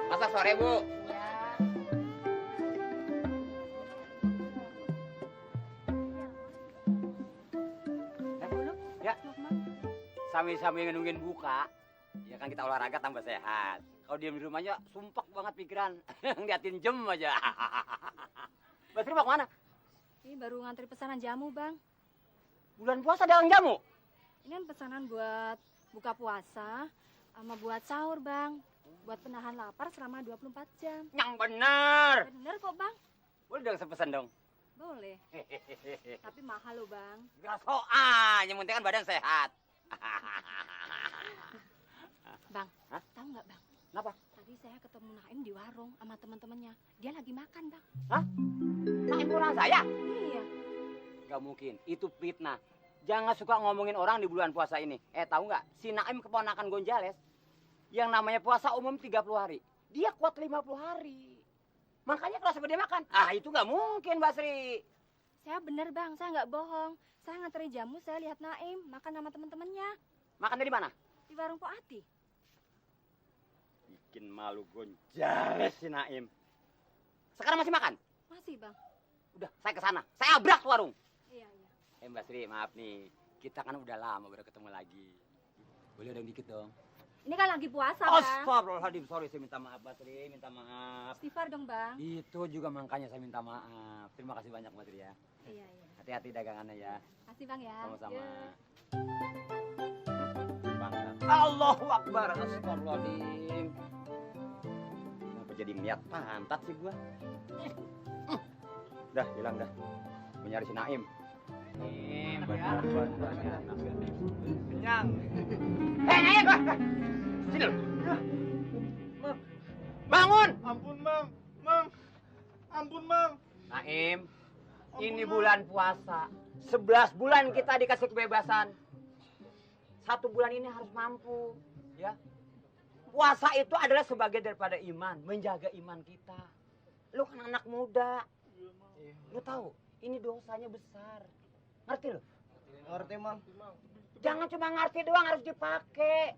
Masak sore, Bu. Ya. Sami-sami nungguin buka. Ya kan kita olahraga tambah sehat. Kalau diam di rumahnya sumpek banget pikiran. Ngeliatin jam aja. Mbak Sri mau kemana? Ini baru ngantri pesanan jamu, Bang. Bulan puasa dagang jamu? Ini kan pesanan buat buka puasa sama buat sahur, Bang. Buat penahan lapar selama 24 jam. Yang bener. Bener kok, Bang. Boleh dong sepesan dong. Boleh. Tapi mahal loh, Bang. Gak soal, yang penting kan badan sehat. Bang, Hah? tahu nggak, Bang? Kenapa? Tadi saya ketemu Naim di warung sama teman-temannya. Dia lagi makan, Bang. Hah? Naim orang saya? Iya. Gak mungkin, itu fitnah. Jangan suka ngomongin orang di bulan puasa ini. Tahu nggak? Si Naim keponakan Gonjales, yang namanya puasa umum 30 hari. Dia kuat 50 hari. Makanya kalau sampai dia makan, itu nggak mungkin, Mbak Sri. Saya bener, Bang. Saya nggak bohong. Saya nganterin jamu, saya lihat Naim makan sama teman-temannya Makan dari mana? di warung Pok Ati. Bikin malu Gonjales si Naim. Sekarang masih makan? Masih, Bang. Udah, saya ke sana. Saya abrak warung. Iya. Mbak Sri, maaf nih. Kita kan udah lama baru ketemu lagi. Boleh dong dikit dong. Ini kan lagi puasa, Bang. Astagfirullahaladzim, sorry, saya minta maaf, Mbak Sri, minta maaf. Istighfar dong, Bang. Itu juga makanya saya minta maaf. Terima kasih banyak, Mbak Sri ya. Iya. Hati-hati dagangannya ya. Kasih, Bang ya. Sama-sama. Iya. Allahu Akbar, astagfirullahaladzim. Kenapa jadi ngeliat pantat sih gua? Dah, hilang dah. Mencari si Naim. Kenyang. Naim! Sini lu. Bangun! Ampun, Mang. Mang. Ampun, Mang. Naim, Ampun, ini Mang. bulan puasa. 11 bulan kita dikasih kebebasan. 1 bulan ini harus mampu, ya. Puasa itu adalah sebagai daripada iman, menjaga iman kita. Lu kan anak muda. Lu tahu, ini dosanya besar. Ngerti lu? Ngerti, Mang. Jangan cuma ngerti doang, harus dipakai.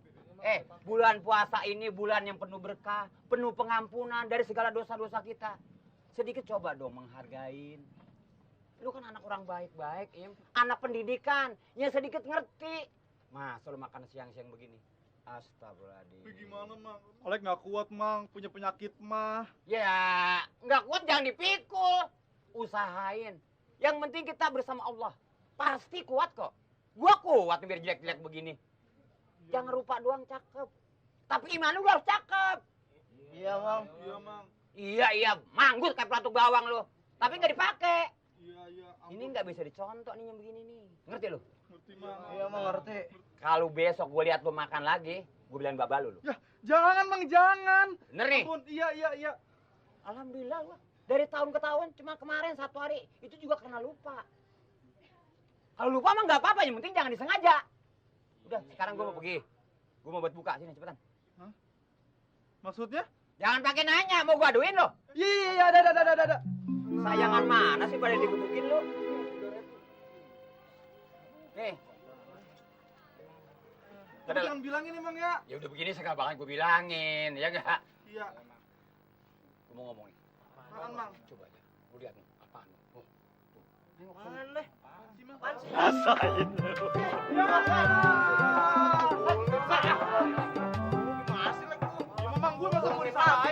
Bulan puasa ini bulan yang penuh berkah, penuh pengampunan dari segala dosa-dosa kita. Sedikit coba dong menghargain. Lu kan anak orang baik-baik, Im. Anak pendidikan, yang sedikit ngerti. Masa lu makan siang-siang begini? Astagfirullahaladzim. Tapi gimana, Mang? Oleh nggak kuat, Mang. Punya penyakit mah. Ya, nggak kuat jangan dipikul. Usahain. Yang penting kita bersama Allah. Pasti kuat kok. Gua kuat biar jelek-jelek begini. Jangan rupa doang cakep. Tapi iman lu harus cakep. Iya, Mang. Iya, Mang. Iya, manggut kayak pelatuk bawang lu. Tapi nggak dipakai. Iya. Ini nggak bisa dicontoh nih yang begini nih. Ngerti lu? Ngerti, Mang. Iya, Mang, ngerti. Kalau besok gue lihat lu makan lagi, gue bilang babal lu. Ya, jangan, Mang, jangan. Bener nih? Ampun, iya. Alhamdulillah gua. Dari tahun ke tahun cuma kemarin 1 hari itu juga karena lupa. Kalau lupa mah nggak apa-apa, yang penting jangan disengaja. Udah, sekarang gue mau pergi. Gue mau buat buka sini cepetan. Maksudnya? Jangan pakai nanya, mau gue aduin lo. Iya, ada. Sayangan mana sih pada digebukin lo? Nih. Jangan bilangin, Mang, ya. Ya udah begini segala bakal gue bilangin, ya enggak? Iya. Gue mau ngomongin. Apaan, Mang? Coba aja. Lu lihat nih, apaan? Tuh. Tengok sini. Aneh. Si Mang. Rasain. Masih lagi. Ya, Mang, gue masa mau disalahin.